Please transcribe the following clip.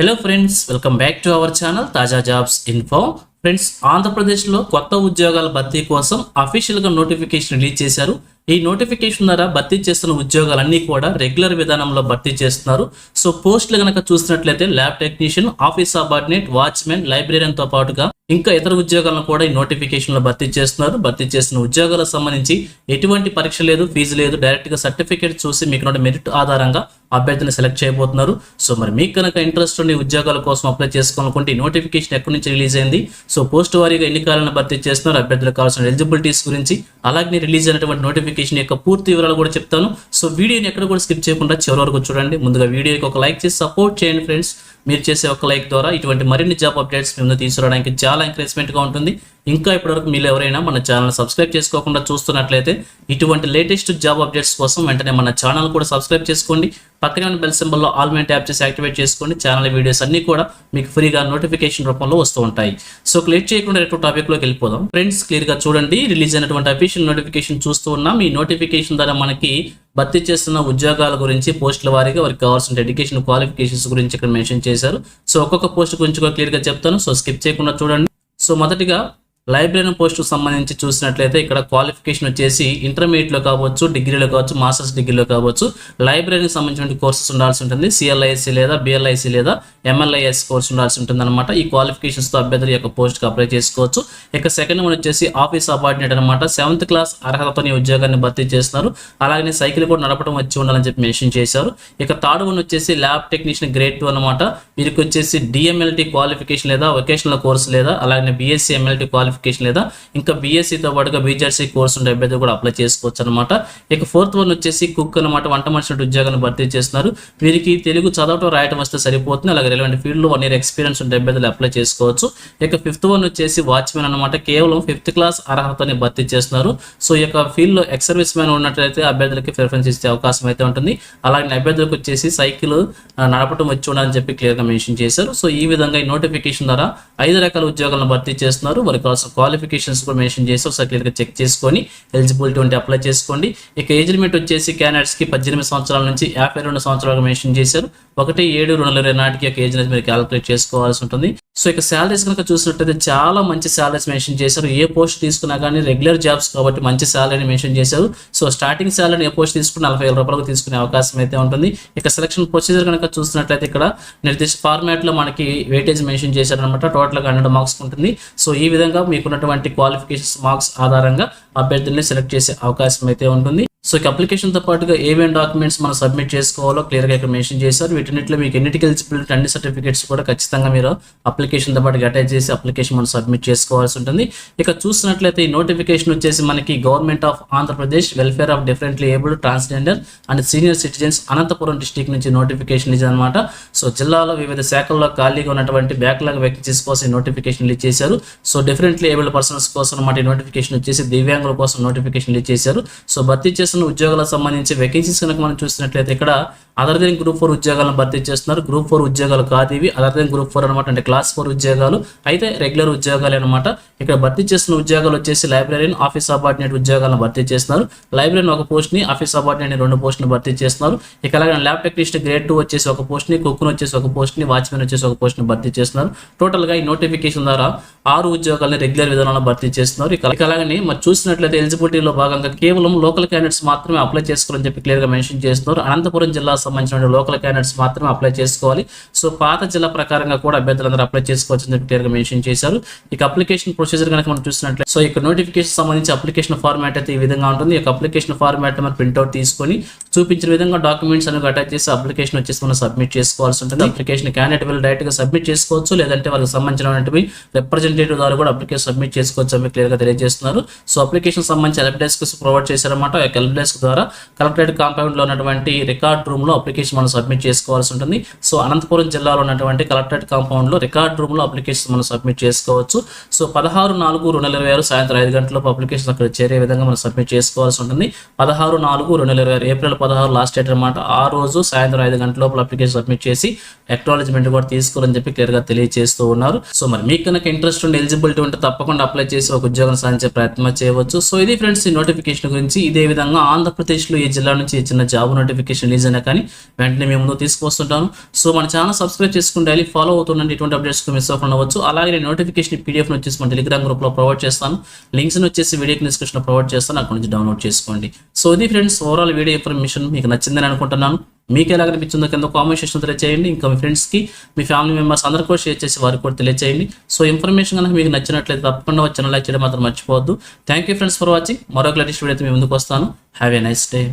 Hello friends, welcome back to our channel తాజా jobs info. Friends, ఆంధ్రప్రదేశ్లో కొత్త ఉద్యోగాల భర్తీ కోసం అఫీషియల్గా నోటిఫికేషన్ రిలీజ్ చేశారు. ఈ నోటిఫికేషన్ ద్వారా భర్తీ చేస్తున్న ఉద్యోగాలన్నీ కూడా రెగ్యులర్ విధానంలో భర్తీ చేస్తున్నారు. సో పోస్టులు కనుక చూసినట్లయితే lab technician, office subordinate, watchman, లైబ్రేరియన్తో పాటుగా ఇంకా ఇతర ఉద్యోగాలను కూడా ఈ నోటిఫికేషన్లో భర్తీ చేస్తున్నారు. భర్తీ చేసిన ఉద్యోగాలకు సంబంధించి ఎటువంటి పరీక్ష లేదు, ఫీజు లేదు, డైరెక్ట్గా సర్టిఫికేట్ చూసి మీకు మెరిట్ ఆధారంగా అభ్యర్థిని సెలెక్ట్ చేయబోతున్నారు. సో మరి మీకు కనుక ఇంట్రెస్ట్ ఉండి ఉద్యోగాల కోసం అప్లై చేసుకోవాలనుకుంటే ఈ నోటిఫికేషన్ ఎక్కడి నుంచి రిలీజ్ అయింది, సో పోస్ట్ వారీగా ఎన్ని కాలాలను భర్తీ చేస్తున్నారు, అభ్యర్థులకు కావాల్సిన ఎలిజిబిలిటీస్ గురించి, అలాగే రిలీజ్ అయినటువంటి నోటిఫికేషన్ యొక్క పూర్తి వివరాలు కూడా చెప్తాను. సో వీడియోని ఎక్కడ కూడా స్కిప్ చేయకుండా చివరి వరకు చూడండి. ముందుగా వీడియోకి ఒక లైక్ చేసి సపోర్ట్ చేయండి ఫ్రెండ్స్. మీరు చేసే ఒక లైక్ ద్వారా ఇటువంటి మరిన్ని జాబ్ అప్డేట్స్ మేము తీసుకురావడానికి చాలా ఎంకరేజ్మెంట్గా ఉంటుంది. ఇంకా ఇప్పటివరకు మీరు ఎవరైనా మన ఛానల్ సబ్స్క్రైబ్ చేసుకోకుండా చూస్తున్నట్లయితే ఇటువంటి లేటెస్ట్ జాబ్ అప్డేట్స్ కోసం వెంటనే మన ఛానల్ కూడా సబ్స్క్రైబ్ చేసుకోండి. పక్కనే ఉన్న బెల్ సింబల్లో ఆల్ మే ట్యాప్ చేసి యాక్టివేట్ చేసుకోండి. ఛానల్ వీడియోస్ అన్ని కూడా మీకు ఫ్రీగా నోటిఫికేషన్ రూపంలో వస్తూ ఉంటాయి. సో లేట్ చేయకుండా టాపిక్లోకి వెళ్ళిపోదాం. ఫ్రెండ్స్, క్లియర్గా చూడండి, రిలీజ్ అయినటువంటి అఫీషియల్ నోటిఫికేషన్ చూస్తూ ఉన్నాం. ఈ నోటిఫికేషన్ ద్వారా మనకి భర్తీ చేస్తున్న ఉద్యోగాల గురించి పోస్టుల వారీగా వారికి కావాల్సిన ఎడ్యుకేషన్ క్వాలిఫికేషన్స్ గురించి ఇక్కడ మెన్షన్ చేశారు. సో ఒక్కొక్క పోస్ట్ గురించి కూడా క్లియర్గా చెప్తాను. సో స్కిప్ చేయకుండా చూడండి. సో మొదటిగా లైబ్రేరియన్ పోస్టుకు సంబంధించి చూసినట్లయితే ఇక్కడ క్వాలిఫికేషన్ వచ్చేసి ఇంటర్మీడియట్లో కావచ్చు, డిగ్రీలో కావచ్చు, మాస్టర్స్ డిగ్రీలో కావచ్చు లైబ్రరీకి సంబంధించిన కోర్సెస్ ఉండాల్సి ఉంటుంది. సిఎల్ఐసి లేదా బిఎల్ఐసి లేదా ఎంఎల్ఐఎస్ కోర్స్ ఉండాల్సి ఉంటుంది అనమాట. ఈ క్వాలిఫికేషన్స్తో అభ్యర్థుల యొక్క పోస్ట్కి అప్లై చేసుకోవచ్చు. ఇక సెకండ్ వన్ వచ్చేసి ఆఫీస్ సబార్డినేట్ అనమాట. 7th క్లాస్ అర్హతతో ఈ ఉద్యోగాన్ని భర్తీ చేస్తున్నారు. అలాగే సైకిల్ కూడా నడపడం వచ్చి ఉండాలని చెప్పి మెన్షన్ చేశారు. ఇక థర్డ్ వన్ వచ్చేసి ల్యాబ్ టెక్నీషియన్ గ్రేడ్ 2 అనమాట. వీరికి వచ్చేసి డిఎంఎల్టీ క్వాలిఫికేషన్ లేదా వొకేషనల్ కోర్స్ లేదా అలాగే బిఎస్సీ ఎంఎల్టీ క్వాలిఫికేషన్ లేదా ఇంకా బీఎస్సీతో పాటుగా బీజెడ్సీ కోర్సు ఉండే అభ్యర్థులు కూడా అప్లై చేసుకోవచ్చు అనమాట. ఇక ఫోర్త్ వన్ వచ్చేసి కుక్ అనమాట. వంట మనిషి ఉద్యోగాన్ని భర్తీ చేస్తున్నారు. వీరికి తెలుగు చదవటం రాయటం వస్తే సరిపోతుంది. అలాగే రిలవెంట్ ఫీల్డ్లో 1 year ఎక్స్పీరియన్స్ ఉండే అభ్యర్థులు అప్లై చేసుకోవచ్చు. ఇక ఫిఫ్త్ వన్ వచ్చేసి వాచ్మెన్ అనమాట. కేవలం 5th క్లాస్ అర్హతని భర్తీ చేస్తున్నారు. సో ఈ యొక్క ఫీల్డ్లో ఎక్స్ సర్వీస్ మ్యాన్ ఉన్నట్లయితే అభ్యర్థులకి ప్రిఫరెన్స్ ఇచ్చే అవకాశం అయితే ఉంటుంది. అలాగే అభ్యర్థులకు వచ్చేసి సైకిల్ నడపడం వచ్చి ఉండాలని చెప్పి క్లియర్గా మెన్షన్ చేశారు. సో ఈ విధంగా ఈ నోటిఫికేషన్ ద్వారా 5 రకాల ఉద్యోగాలను భర్తీ చేస్తున్నారు. వారికి కావాల్సిన క్వాలిఫికేషన్స్ కూడా మెన్షన్ చేసి ఒకసారి క్లియర్గా చెక్ చేసుకొని ఎలిజిబిలిటీ ఉంటే అప్లై చేసుకోండి. ఇక ఏజ్ లిమిట్ వచ్చేసి క్యాండిడేట్స్కి 18 సంవత్సరాల నుంచి 52 సంవత్సరాలకు మెన్షన్ చేశారు. 1/7/2020 నాటికి యొక్క ఏజ్ అనేది మీరు క్యాలిక్యులేట్ చేసుకోవాల్సి ఉంటుంది. సో ఇక శాలరీస్ కనుక చూసినట్టయితే చాలా మంచి శాలరీస్ మెన్షన్ చేశారు. ఏ పోస్ట్ తీసుకున్నా కానీ రెగ్యులర్ జాబ్స్ కాబట్టి మంచి శాలరీని మెన్షన్ చేశారు. సో స్టార్టింగ్ శాలరీని ఏ పోస్ట్ తీసుకుని 40,000 రూపాయలకు తీసుకునే అవకాశం అయితే ఉంటుంది. ఇక సెలక్షన్ ప్రొసీజర్ కనుక చూసినట్లయితే ఇక్కడ నిర్దిష్ట ఫార్మాట్లో మనకి వెయిటేజ్ మెన్షన్ చేశారనమాట. టోటల్గా 100 మార్క్స్ ఉంటుంది. సో ఈ విధంగా మీకున్నటువంటి క్వాలిఫికేషన్స్ మార్క్స్ ఆధారంగా అభ్యర్థుల్ని సెలెక్ట్ చేసే అవకాశం అయితే ఉంటుంది. సో ఇక అప్లికేషన్తో పాటుగా ఏమేమి డాక్యుమెంట్స్ మనం సబ్మిట్ చేసుకోవాలో క్లియర్గా ఇక్కడ మెన్షన్ చేశారు. వీటన్నిటిలో మీకు ఎన్నిటికి ఎలిజిబిలిటీ అన్ని సర్టిఫికేట్స్ కూడా ఖచ్చితంగా మీరు అప్లికేషన్తో పాటు అటాచ్ చేసి అప్లికేషన్ మనం సబ్మిట్ చేసుకోవాల్సి ఉంటుంది. ఇక చూసినట్లయితే ఈ నోటిఫికేషన్ వచ్చేసి మనకి government of Andhra Pradesh welfare of differently abled transgender and senior citizens Anantapuram district నుంచి నోటిఫికేషన్ ఇచ్చింది అనమాట. సో జిల్లాలో వివిధ శాఖల్లో ఖాళీగా ఉన్నటువంటి బ్యాక్లాగ్ వేకెన్సీస్ కోసం నోటిఫికేషన్ రిలీజ్ చేశారు. సో డిఫరెంట్లీ ఏబుల్డ్ పర్సన్స్ కోసం అన్నమాట ఈ నోటిఫికేషన్ వచ్చేసి దివ్యాంగుల కోసం నోటిఫికేషన్ రిలీజ్ చేశారు. సో భర్తీ చేసిన ఉద్యోగాలకు సంబంధించి వేకెన్సీస్ కనుక మనం చూసినట్లయితే ఇక్కడ అదర్ దెన్ గ్రూప్ 4 ఉద్యోగాలను భర్తీ చేస్తున్నారు. గ్రూప్ 4 ఉద్యోగాలు కాదు ఇవి, అదర్ దెన్ గ్రూప్ 4 అనమాట. అంటే క్లాస్ 4 ఉద్యోగాలు అయితే రెగ్యులర్ ఉద్యోగాలు అనమాట. ఇక్కడ భర్తీ చేస్తున్న ఉద్యోగాలు వచ్చేసి లైబ్రరీన్, ఆఫీస్ సబార్డినేట్ ఉద్యోగాలను భర్తీ చేస్తున్నారు. లైబ్రరీన్ ఒక పోస్ట్ని, ఆఫీస్ సబార్డినేట్ 2 పోస్టుని భర్తీ చేస్తున్నారు. ఇక అలాగే ల్యాబ్ టెక్నీషియన్ గ్రేడ్ 2 వచ్చేసి ఒక పోస్ట్ని, కుక్ను వచ్చేసి ఒక పోస్ట్ని, వాచ్మెన్ వచ్చేసి ఒక పోస్ట్ని భర్తీ చేస్తున్నారు. టోటల్గా ఈ నోటిఫికేషన్ ద్వారా 6 ఉద్యోగాలను రెగ్యులర్ విధానంలో భర్తీ చేస్తున్నారు. ఇక అలాగే మరి చూసినట్లయితే ఎలిజిబిలిటీలో భాగంగా కేవలం లోకల్ క్యాండిడేట్స్ మాత్రమే అప్లై చేసుకోవాలని చెప్పి క్లియర్గా మెన్షన్ చేస్తున్నారు. అనంతపురం జిల్లాకు సంబంధించిన లోకల్ క్యాండిడేట్స్ మాత్రమే అప్లై చేసుకోవాలి. సో పాత జిల్లా ప్రకారంగా కూడా అభ్యర్థులందరూ అప్లై చేసుకోవచ్చు అని చెప్పి క్లియర్గా మెన్షన్ చేశారు. ఇక అప్లికేషన్ ప్రొసీజర్ కనుక మనం చూసినట్లయితే సో ఇక నోటిఫికేషన్ సంబంధించి అప్లికేషన్ ఫార్మాట్ అయితే ఈ విధంగా ఉంటుంది. ఇక అప్లికేషన్ ఫార్మాట్ మనం ప్రింట్అవుట్ తీసుకొని చూపించిన విధంగా డాక్యుమెంట్స్ అనేవి అటాచ్ చేసి అప్లికేషన్ వచ్చేసి మనం సబ్మిట్ చేసుకోవాల్సి ఉంటుంది. అప్లికేషన్ క్యాండిడేట్ will డైరెక్ట్గా సబ్మిట్ చేసుకోవచ్చు, లేదంటే వాళ్ళకి సంబంధించినటువంటి రిప్రజెంటేటివ్ ద్వారా కూడా అప్లికేషన్ సబ్మిట్ చేసుకోవచ్చు అని క్లియర్గా తెలియజేస్తున్నారు. సో అప్లికేషన్ సంబంధించి హెల్ప్ డెస్క్ ప్రొవైడ్ చేశారన్నమాట. ఆ హెల్ప్ డెస్క్ ద్వారా కలెక్టరేట్ కాంపౌండ్ లో ఉన్నటువంటి రికార్డ్ రూమ్ లో అప్లికేషన్ మనం సబ్మిట్ చేసుకోవాల్సి ఉంటుంది. సో అనంతపురం జిల్లాలో ఉన్నటువంటి కలెక్టరేట్ కాంపౌండ్ లో రికార్డ్ రూమ్ లో అప్లికేషన్ మనం సబ్మిట్ చేసుకోవచ్చు. సో 16/4/2026 సాయంత్రం 5 గంటలలోపు అప్లికేషన్ అక్కడ చేరే విధంగా మనం సబ్మిట్ చేసుకోవాల్సి ఉంటుంది. 16/4/2026 ఏప్రిల్ 16 లాస్ట్ డేట్ అనమాట. ఆ రోజు సాయంత్రం 5 గంటల లోపల అప్లికేషన్ సబ్మిట్ చేసి అక్నాలెడ్జ్మెంట్ కూడా తీసుకోవాలని చెప్పి క్లియర్ గా తెలియజేస్తూ ఉన్నారు. సో మరి మీకు కనుక ఇంట్రెస్ట్ ఇంట్రెస్ట్ ఉండి ఎలిజిబిలిటీ ఉంటే తప్పకుండా అప్లై చేసి ఒక ఉద్యోగం సాధించే ప్రయత్నం చేయవచ్చు. సో ఇది ఫ్రెండ్స్ ఈ నోటిఫికేషన్ గురించి. ఇదే విధంగా ఆంధ్రప్రదేశ్లో ఈ జిల్లా నుంచి చిన్న జాబ్ నోటిఫికేషన్ రిలీజ్ అయినా కానీ వెంటనే మేము ముందు తీసుకొస్తుంటాను. సో మన ఛానల్ సబ్స్క్రైబ్ చేసుకుని డైలీ ఫాలో అవుతుండండి. ఇటువంటి అప్డేట్స్ మిస్ అవ్వకుండా అవ్వచ్చు. అలాగే నేను నోటిఫికేషన్ PDF వచ్చేసి మన టెలిగ్రామ్ గ్రూప్లో ప్రొవైడ్ చేస్తాను. లింక్స్ వచ్చేసి వీడియో డిస్క్రిప్షన్లో ప్రొవైడ్ చేస్తాను, అక్కడ నుంచి డౌన్లోడ్ చేసుకోండి. సో ఇది ఫ్రెండ్స్ ఓవరాల్ వీడియో ఇన్ఫర్మేషన్ మీకు నచ్చిందని అనుకుంటున్నాను. మీకు ఎలా అనిపించిందో కింద కామెంట్ సెక్షన్ తెలియజేయండి. ఇంకా మీ ఫ్రెండ్స్కి, మీ ఫ్యామిలీ మెంబర్స్ అందరికీ కూడా షేర్ చేసి వారికి కూడా తెలియజేయండి. సో ఇన్ఫర్మేషన్ కనుక మీకు నచ్చినట్లయితే తప్పకుండా ఛానల్ లైక్ చేయడం మాత్రం మర్చిపోవద్దు. Thank you friends for watching. మరొక లేటెస్ట్ వీడియో అయితే మీ ముందుకు వస్తాను. Have a nice day.